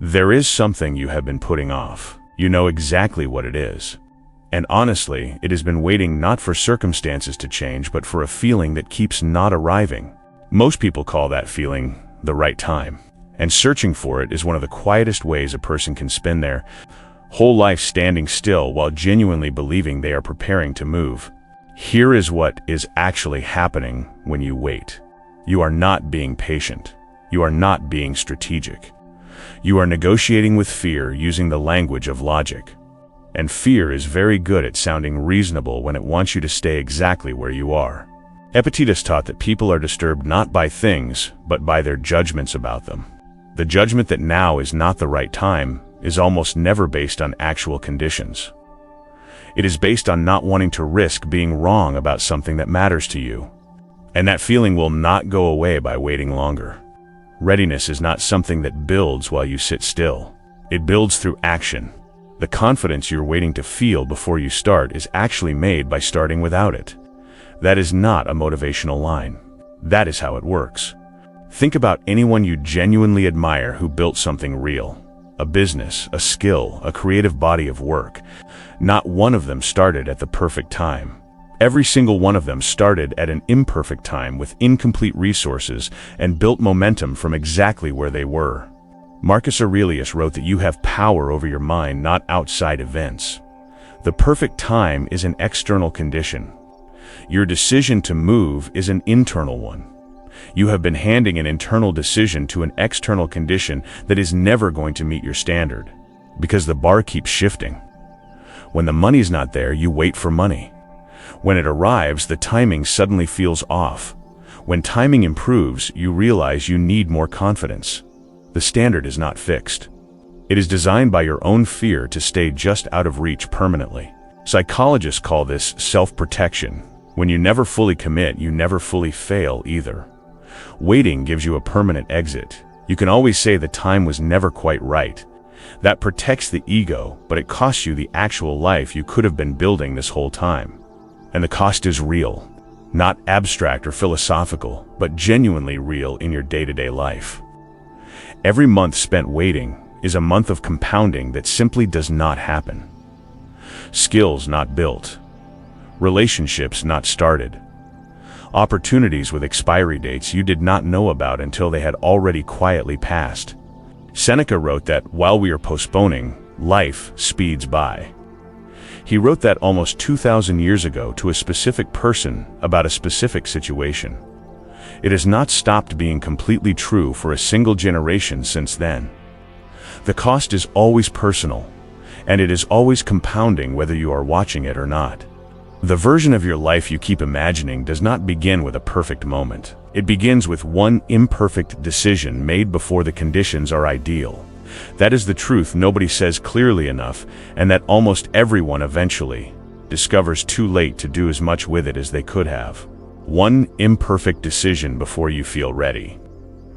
There is something you have been putting off. You know exactly what it is. And honestly, it has been waiting not for circumstances to change, but for a feeling that keeps not arriving. Most people call that feeling the right time. And searching for it is one of the quietest ways a person can spend their whole life standing still while genuinely believing they are preparing to move. Here is what is actually happening when you wait. You are not being patient. You are not being strategic. You are negotiating with fear using the language of logic. And fear is very good at sounding reasonable when it wants you to stay exactly where you are. Epictetus taught that people are disturbed not by things, but by their judgments about them. The judgment that now is not the right time is almost never based on actual conditions. It is based on not wanting to risk being wrong about something that matters to you. And that feeling will not go away by waiting longer. Readiness is not something that builds while you sit still. It builds through action. The confidence you're waiting to feel before you start is actually made by starting without it. That is not a motivational line. That is how it works. Think about anyone you genuinely admire who built something real. A business, a skill, a creative body of work. Not one of them started at the perfect time. Every single one of them started at an imperfect time with incomplete resources and built momentum from exactly where they were. Marcus Aurelius wrote that you have power over your mind, not outside events. The perfect time is an external condition. Your decision to move is an internal one. You have been handing an internal decision to an external condition that is never going to meet your standard, because the bar keeps shifting. When the money's not there, you wait for money. When it arrives, the timing suddenly feels off. When timing improves, you realize you need more confidence. The standard is not fixed. It is designed by your own fear to stay just out of reach permanently. Psychologists call this self-protection. When you never fully commit, you never fully fail either. Waiting gives you a permanent exit. You can always say the time was never quite right. That protects the ego, but it costs you the actual life you could have been building this whole time. And the cost is real. Not abstract or philosophical, but genuinely real in your day-to-day life. Every month spent waiting is a month of compounding that simply does not happen. Skills not built. Relationships not started. Opportunities with expiry dates you did not know about until they had already quietly passed. Seneca wrote that while we are postponing, life speeds by. He wrote that almost 2,000 years ago to a specific person about a specific situation. It has not stopped being completely true for a single generation since then. The cost is always personal, and it is always compounding whether you are watching it or not. The version of your life you keep imagining does not begin with a perfect moment. It begins with one imperfect decision made before the conditions are ideal. That is the truth nobody says clearly enough, and that almost everyone eventually discovers too late to do as much with it as they could have. One imperfect decision before you feel ready.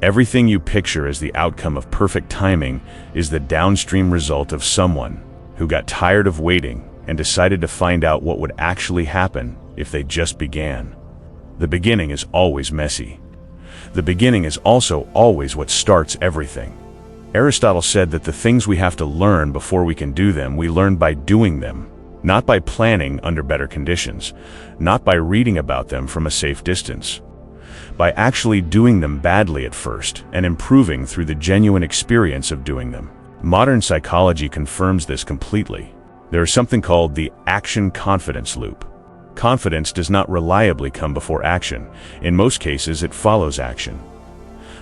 Everything you picture as the outcome of perfect timing is the downstream result of someone who got tired of waiting and decided to find out what would actually happen if they just began. The beginning is always messy. The beginning is also always what starts everything. Aristotle said that the things we have to learn before we can do them, we learn by doing them. Not by planning under better conditions, not by reading about them from a safe distance. By actually doing them badly at first and improving through the genuine experience of doing them. Modern psychology confirms this completely. There is something called the action-confidence loop. Confidence does not reliably come before action. In most cases, it follows action.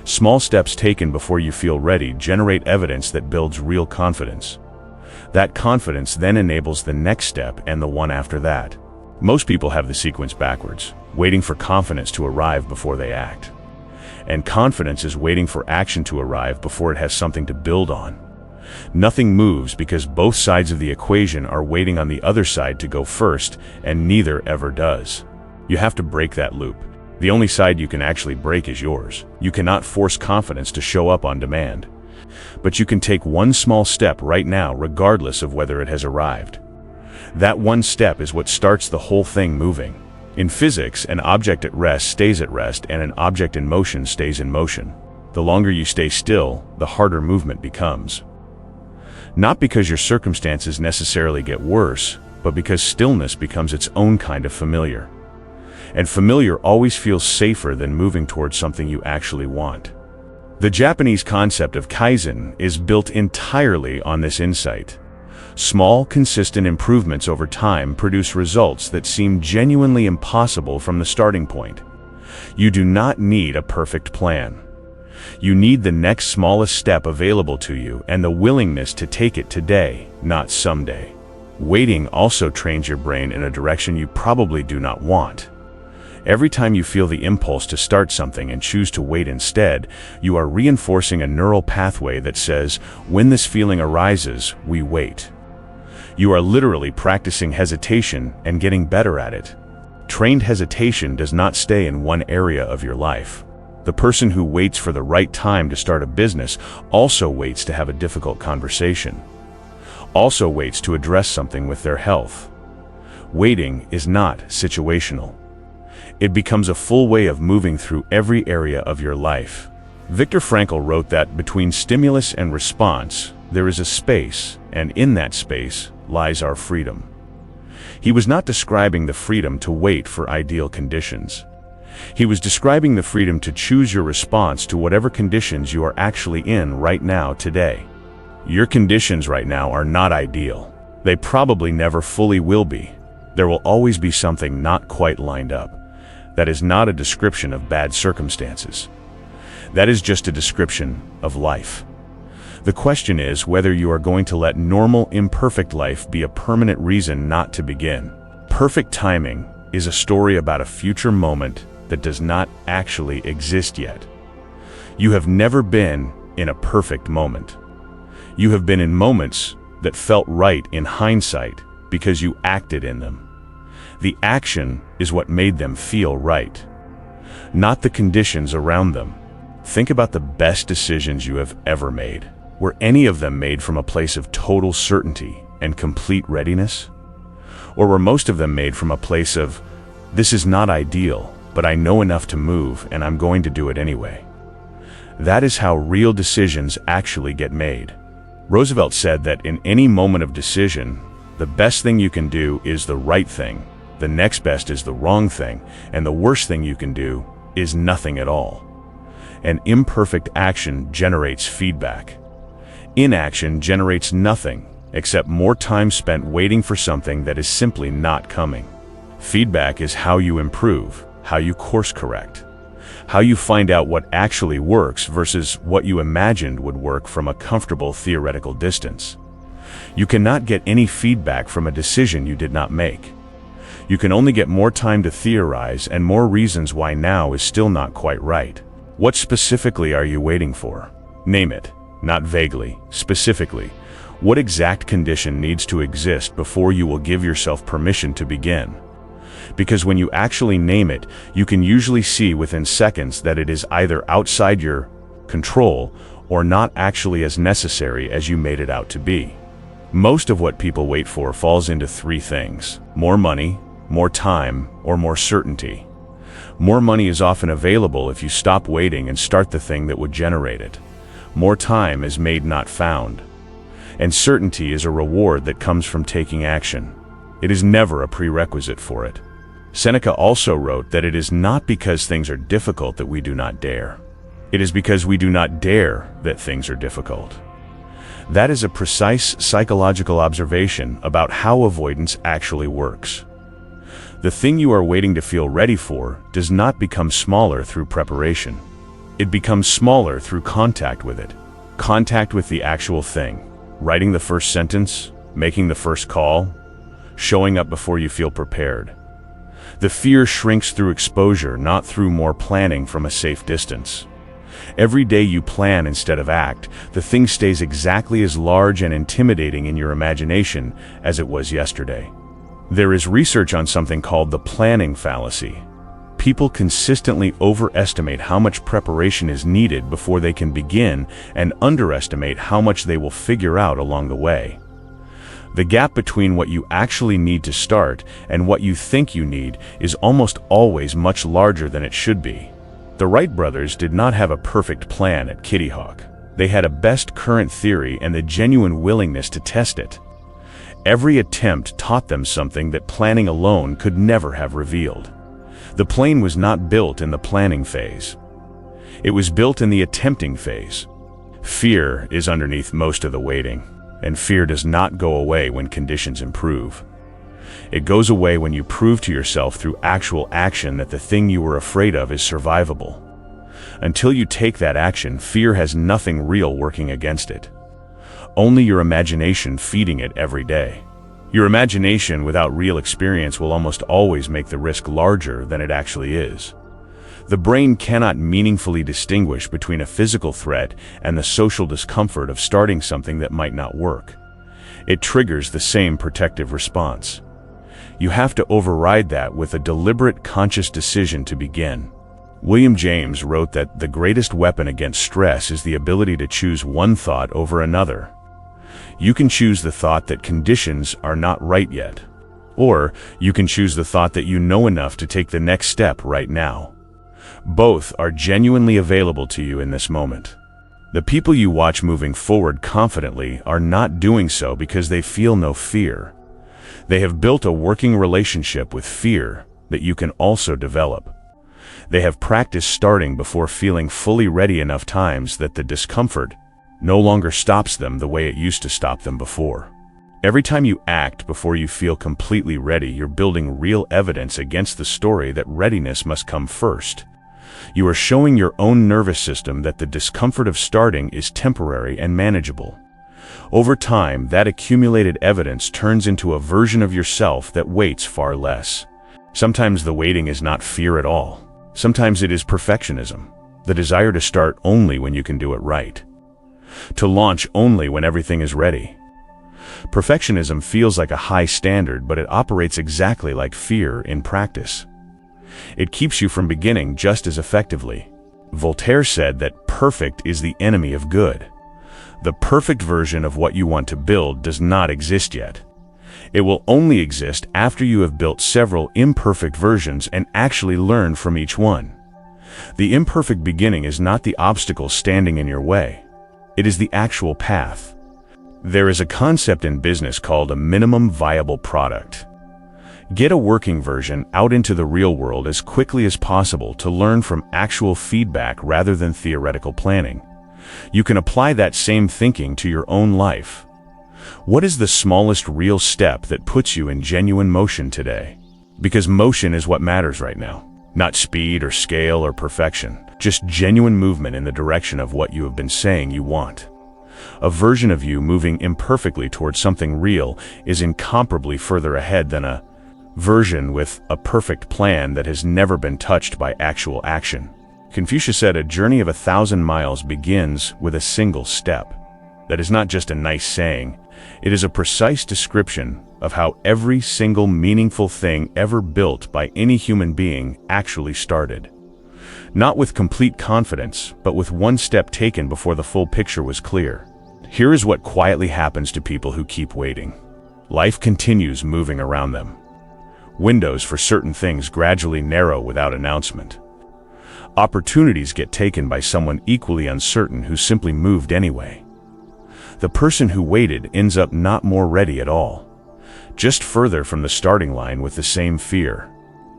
Small steps taken before you feel ready generate evidence that builds real confidence. That confidence then enables the next step and the one after that. Most people have the sequence backwards, waiting for confidence to arrive before they act. And confidence is waiting for action to arrive before it has something to build on. Nothing moves because both sides of the equation are waiting on the other side to go first, and neither ever does. You have to break that loop. The only side you can actually break is yours. You cannot force confidence to show up on demand. But you can take one small step right now regardless of whether it has arrived. That one step is what starts the whole thing moving. In physics, an object at rest stays at rest and an object in motion stays in motion. The longer you stay still, the harder movement becomes. Not because your circumstances necessarily get worse, but because stillness becomes its own kind of familiar. And familiar always feels safer than moving towards something you actually want. The Japanese concept of kaizen is built entirely on this insight. Small, consistent improvements over time produce results that seem genuinely impossible from the starting point. You do not need a perfect plan. You need the next smallest step available to you and the willingness to take it today, not someday. Waiting also trains your brain in a direction you probably do not want. Every time you feel the impulse to start something and choose to wait instead, you are reinforcing a neural pathway that says, when this feeling arises, we wait. You are literally practicing hesitation and getting better at it. Trained hesitation does not stay in one area of your life. The person who waits for the right time to start a business also waits to have a difficult conversation. Also waits to address something with their health. Waiting is not situational. It becomes a full way of moving through every area of your life. Viktor Frankl wrote that between stimulus and response, there is a space, and in that space lies our freedom. He was not describing the freedom to wait for ideal conditions. He was describing the freedom to choose your response to whatever conditions you are actually in right now today. Your conditions right now are not ideal. They probably never fully will be. There will always be something not quite lined up. That is not a description of bad circumstances. That is just a description of life. The question is whether you are going to let normal, imperfect life be a permanent reason not to begin. Perfect timing is a story about a future moment that does not actually exist yet. You have never been in a perfect moment. You have been in moments that felt right in hindsight because you acted in them. The action is what made them feel right, not the conditions around them. Think about the best decisions you have ever made. Were any of them made from a place of total certainty and complete readiness? Or were most of them made from a place of, this is not ideal, but I know enough to move and I'm going to do it anyway? That is how real decisions actually get made. Roosevelt said that in any moment of decision, the best thing you can do is the right thing, the next best is the wrong thing, and the worst thing you can do is nothing at all. An imperfect action generates feedback. Inaction generates nothing except more time spent waiting for something that is simply not coming. Feedback is how you improve, how you course correct, how you find out what actually works versus what you imagined would work from a comfortable theoretical distance. You cannot get any feedback from a decision you did not make. You can only get more time to theorize and more reasons why now is still not quite right. What specifically are you waiting for? Name it, not vaguely, specifically. What exact condition needs to exist before you will give yourself permission to begin? Because when you actually name it, you can usually see within seconds that it is either outside your control or not actually as necessary as you made it out to be. Most of what people wait for falls into three things: more money, more time, or more certainty. More money is often available if you stop waiting and start the thing that would generate it. More time is made, not found. And certainty is a reward that comes from taking action. It is never a prerequisite for it. Seneca also wrote that it is not because things are difficult that we do not dare. It is because we do not dare that things are difficult. That is a precise psychological observation about how avoidance actually works. The thing you are waiting to feel ready for does not become smaller through preparation. It becomes smaller through contact with it. Contact with the actual thing. Writing the first sentence, making the first call, showing up before you feel prepared. The fear shrinks through exposure, not through more planning from a safe distance. Every day you plan instead of act, the thing stays exactly as large and intimidating in your imagination as it was yesterday. There is research on something called the planning fallacy. People consistently overestimate how much preparation is needed before they can begin and underestimate how much they will figure out along the way. The gap between what you actually need to start and what you think you need is almost always much larger than it should be. The Wright brothers did not have a perfect plan at Kitty Hawk. They had a best current theory and the genuine willingness to test it. Every attempt taught them something that planning alone could never have revealed. The plane was not built in the planning phase. It was built in the attempting phase. Fear is underneath most of the waiting, and fear does not go away when conditions improve. It goes away when you prove to yourself through actual action that the thing you were afraid of is survivable. Until you take that action, fear has nothing real working against it. Only your imagination feeding it every day. Your imagination without real experience will almost always make the risk larger than it actually is. The brain cannot meaningfully distinguish between a physical threat and the social discomfort of starting something that might not work. It triggers the same protective response. You have to override that with a deliberate, conscious decision to begin. William James wrote that the greatest weapon against stress is the ability to choose one thought over another. You can choose the thought that conditions are not right yet, or you can choose the thought that you know enough to take the next step right now. Both are genuinely available to you in this moment. The people you watch moving forward confidently are not doing so because they feel no fear. They have built a working relationship with fear that you can also develop. They have practiced starting before feeling fully ready enough times that the discomfort no longer stops them the way it used to stop them before. Every time you act before you feel completely ready, you're building real evidence against the story that readiness must come first. You are showing your own nervous system that the discomfort of starting is temporary and manageable. Over time, that accumulated evidence turns into a version of yourself that waits far less. Sometimes the waiting is not fear at all. Sometimes it is perfectionism, the desire to start only when you can do it right, to launch only when everything is ready. Perfectionism feels like a high standard, but it operates exactly like fear in practice. It keeps you from beginning just as effectively. Voltaire said that perfect is the enemy of good. The perfect version of what you want to build does not exist yet. It will only exist after you have built several imperfect versions and actually learn from each one. The imperfect beginning is not the obstacle standing in your way. It is the actual path. There is a concept in business called a minimum viable product. Get a working version out into the real world as quickly as possible to learn from actual feedback rather than theoretical planning. You can apply that same thinking to your own life. What is the smallest real step that puts you in genuine motion today? Because motion is what matters right now. Not speed or scale or perfection, just genuine movement in the direction of what you have been saying you want. A version of you moving imperfectly towards something real is incomparably further ahead than a version with a perfect plan that has never been touched by actual action. Confucius said a journey of 1,000 miles begins with a single step. That is not just a nice saying. It is a precise description of how every single meaningful thing ever built by any human being actually started. Not with complete confidence, but with one step taken before the full picture was clear. Here is what quietly happens to people who keep waiting. Life continues moving around them. Windows for certain things gradually narrow without announcement. Opportunities get taken by someone equally uncertain who simply moved anyway. The person who waited ends up not more ready at all, just further from the starting line with the same fear.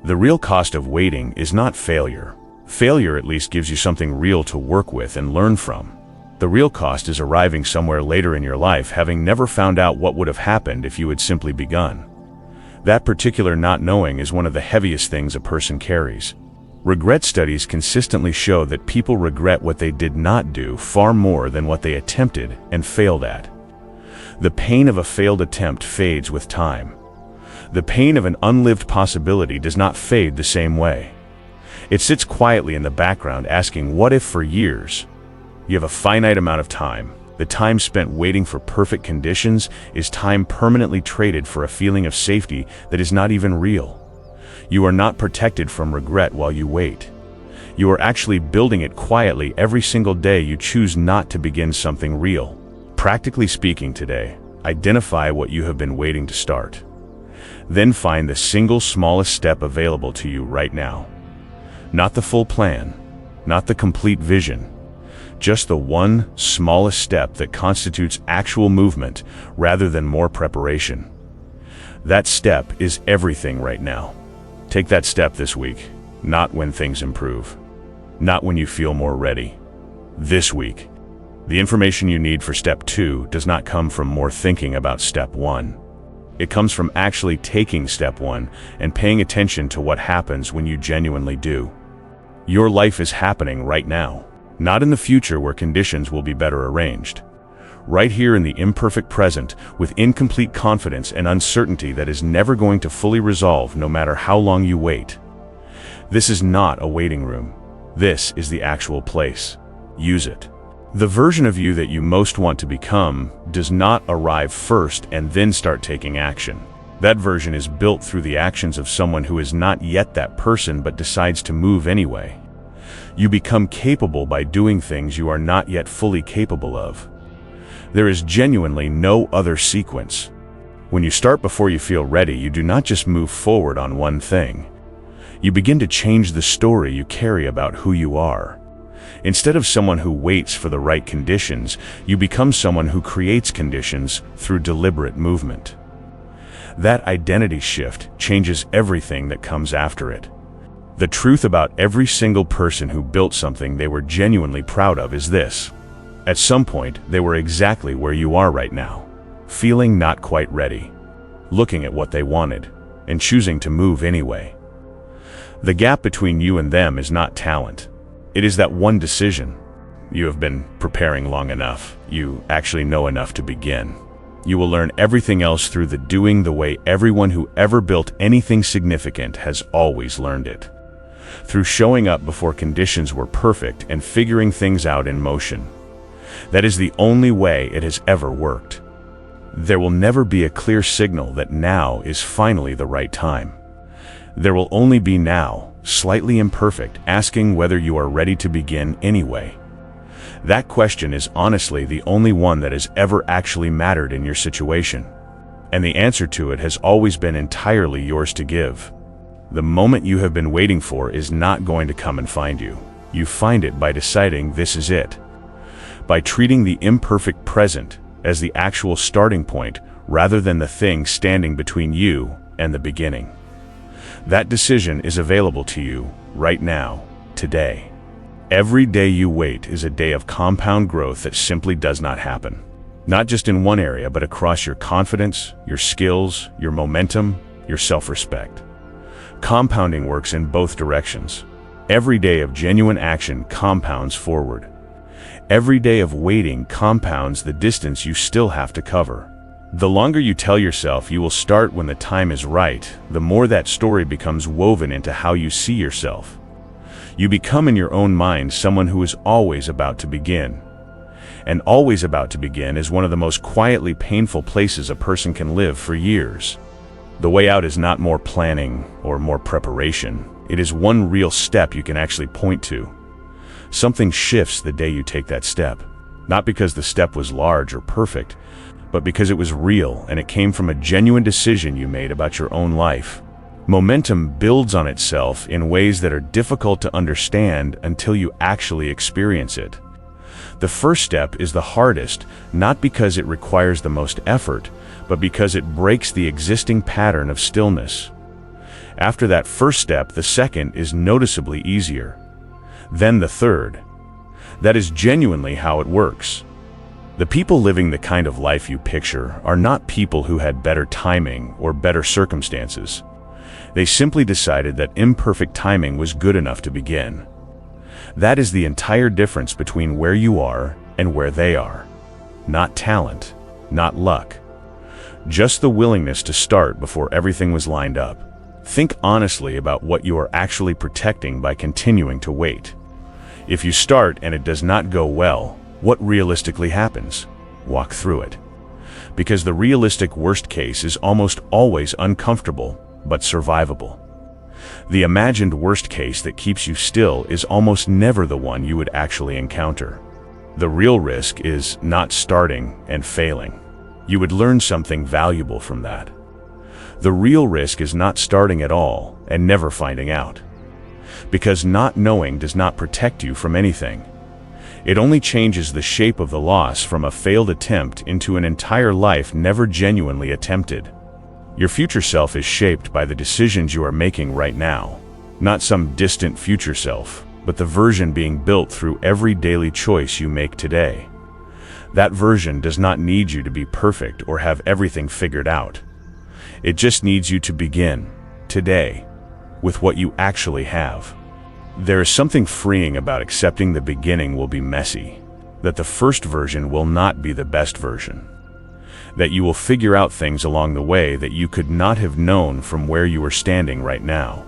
The real cost of waiting is not failure. Failure at least gives you something real to work with and learn from. The real cost is arriving somewhere later in your life having never found out what would have happened if you had simply begun. That particular not knowing is one of the heaviest things a person carries. Regret studies consistently show that people regret what they did not do far more than what they attempted and failed at. The pain of a failed attempt fades with time. The pain of an unlived possibility does not fade the same way. It sits quietly in the background asking what if for years. You have a finite amount of time. The time spent waiting for perfect conditions is time permanently traded for a feeling of safety that is not even real. You are not protected from regret while you wait. You are actually building it quietly every single day you choose not to begin something real. Practically speaking today, identify what you have been waiting to start. Then find the single smallest step available to you right now. Not the full plan, not the complete vision. Just the one smallest step that constitutes actual movement rather than more preparation. That step is everything right now. Take that step this week, not when things improve, not when you feel more ready. This week. The information you need for step 2 does not come from more thinking about step 1. It comes from actually taking step 1 and paying attention to what happens when you genuinely do. Your life is happening right now, not in the future where conditions will be better arranged. Right here in the imperfect present, with incomplete confidence and uncertainty that is never going to fully resolve no matter how long you wait. This is not a waiting room. This is the actual place. Use it. The version of you that you most want to become does not arrive first and then start taking action. That version is built through the actions of someone who is not yet that person but decides to move anyway. You become capable by doing things you are not yet fully capable of. There is genuinely no other sequence. When you start before you feel ready, you do not just move forward on one thing. You begin to change the story you carry about who you are. Instead of someone who waits for the right conditions, you become someone who creates conditions through deliberate movement. That identity shift changes everything that comes after it. The truth about every single person who built something they were genuinely proud of is this. At some point, they were exactly where you are right now, feeling not quite ready, looking at what they wanted, and choosing to move anyway. The gap between you and them is not talent. It is that one decision. You have been preparing long enough. You actually know enough to begin. You will learn everything else through the doing the way everyone who ever built anything significant has always learned it. Through showing up before conditions were perfect and figuring things out in motion. That is the only way it has ever worked. There will never be a clear signal that now is finally the right time. There will only be now, slightly imperfect, asking whether you are ready to begin anyway. That question is honestly the only one that has ever actually mattered in your situation. And the answer to it has always been entirely yours to give. The moment you have been waiting for is not going to come and find you. You find it by deciding this is it. By treating the imperfect present as the actual starting point rather than the thing standing between you and the beginning. That decision is available to you right now, today. Every day you wait is a day of compound growth that simply does not happen. Not just in one area, but across your confidence, your skills, your momentum, your self-respect. Compounding works in both directions. Every day of genuine action compounds forward. Every day of waiting compounds the distance you still have to cover. The longer you tell yourself you will start when the time is right, the more that story becomes woven into how you see yourself. You become in your own mind someone who is always about to begin. And always about to begin is one of the most quietly painful places a person can live for years. The way out is not more planning or more preparation. It is one real step you can actually point to. Something shifts the day you take that step. Not because the step was large or perfect, but because it was real and it came from a genuine decision you made about your own life. Momentum builds on itself in ways that are difficult to understand until you actually experience it. The first step is the hardest, not because it requires the most effort, but because it breaks the existing pattern of stillness. After that first step, the second is noticeably easier. Then the third. That is genuinely how it works. The people living the kind of life you picture are not people who had better timing or better circumstances. They simply decided that imperfect timing was good enough to begin. That is the entire difference between where you are and where they are. Not talent, not luck. Just the willingness to start before everything was lined up. Think honestly about what you are actually protecting by continuing to wait. If you start and it does not go well, what realistically happens? Walk through it. Because the realistic worst case is almost always uncomfortable, but survivable. The imagined worst case that keeps you still is almost never the one you would actually encounter. The real risk is not starting and failing. You would learn something valuable from that. The real risk is not starting at all and never finding out. Because not knowing does not protect you from anything. It only changes the shape of the loss from a failed attempt into an entire life never genuinely attempted. Your future self is shaped by the decisions you are making right now. Not some distant future self, but the version being built through every daily choice you make today. That version does not need you to be perfect or have everything figured out. It just needs you to begin, today, with what you actually have. There is something freeing about accepting the beginning will be messy, that the first version will not be the best version, that you will figure out things along the way that you could not have known from where you are standing right now.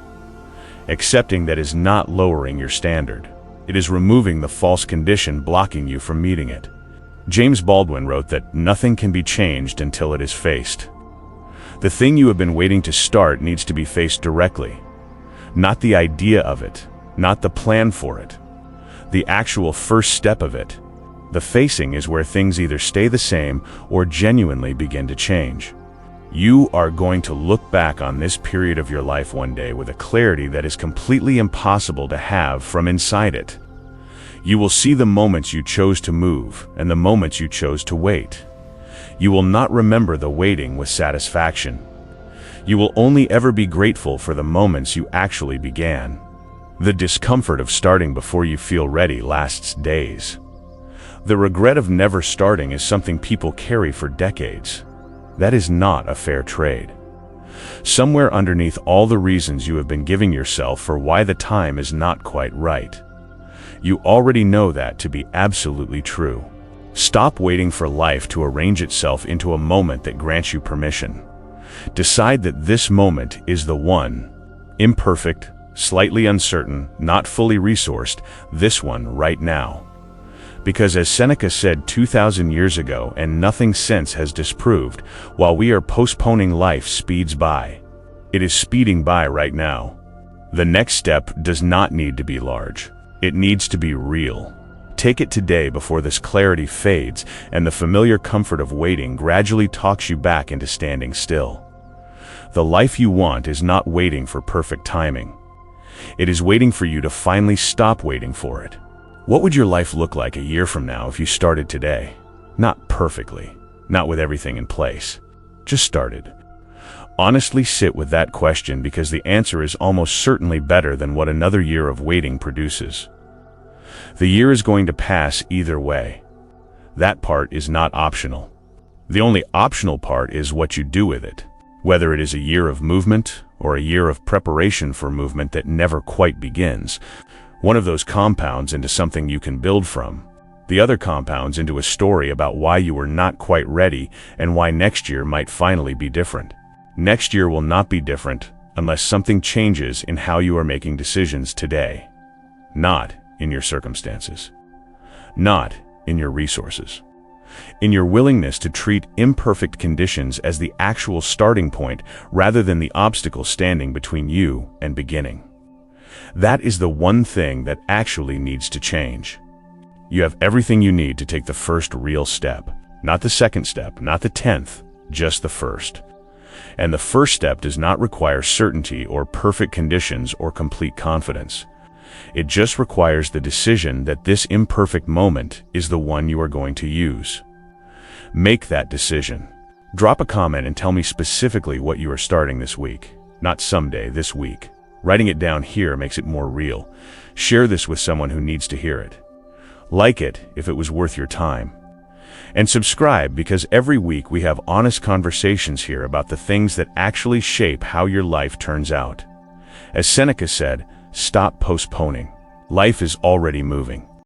Accepting that is not lowering your standard. It is removing the false condition blocking you from meeting it. James Baldwin wrote that nothing can be changed until it is faced. The thing you have been waiting to start needs to be faced directly. Not the idea of it, not the plan for it. The actual first step of it. The facing is where things either stay the same or genuinely begin to change. You are going to look back on this period of your life one day with a clarity that is completely impossible to have from inside it. You will see the moments you chose to move and the moments you chose to wait. You will not remember the waiting with satisfaction. You will only ever be grateful for the moments you actually began. The discomfort of starting before you feel ready lasts days. The regret of never starting is something people carry for decades. That is not a fair trade. Somewhere underneath all the reasons you have been giving yourself for why the time is not quite right, you already know that to be absolutely true. Stop waiting for life to arrange itself into a moment that grants you permission. Decide that this moment is the one. Imperfect, slightly uncertain, not fully resourced, this one right now. Because as Seneca said 2,000 years ago, and nothing since has disproved, while we are postponing, life speeds by. It is speeding by right now. The next step does not need to be large. It needs to be real. Take it today before this clarity fades and the familiar comfort of waiting gradually talks you back into standing still. The life you want is not waiting for perfect timing. It is waiting for you to finally stop waiting for it. What would your life look like a year from now if you started today? Not perfectly, not with everything in place. Just started. Honestly sit with that question, because the answer is almost certainly better than what another year of waiting produces. The year is going to pass either way. That part is not optional. The only optional part is what you do with it, whether it is a year of movement or a year of preparation for movement that never quite begins. One of those compounds into something you can build from. The other compounds into a story about why you were not quite ready and why next year might finally be different. Next year will not be different unless something changes in how you are making decisions today. Not in your circumstances. Not in your resources. In your willingness to treat imperfect conditions as the actual starting point rather than the obstacle standing between you and beginning. That is the one thing that actually needs to change. You have everything you need to take the first real step. Not the second step, not the 10th, just the first. And the first step does not require certainty or perfect conditions or complete confidence. It just requires the decision that this imperfect moment is the one you are going to use. Make that decision. Drop a comment and tell me specifically what you are starting this week. Not someday, this week. Writing it down here makes it more real. Share this with someone who needs to hear it. Like it if it was worth your time. And subscribe, because every week we have honest conversations here about the things that actually shape how your life turns out. As Seneca said, stop postponing. Life is already moving.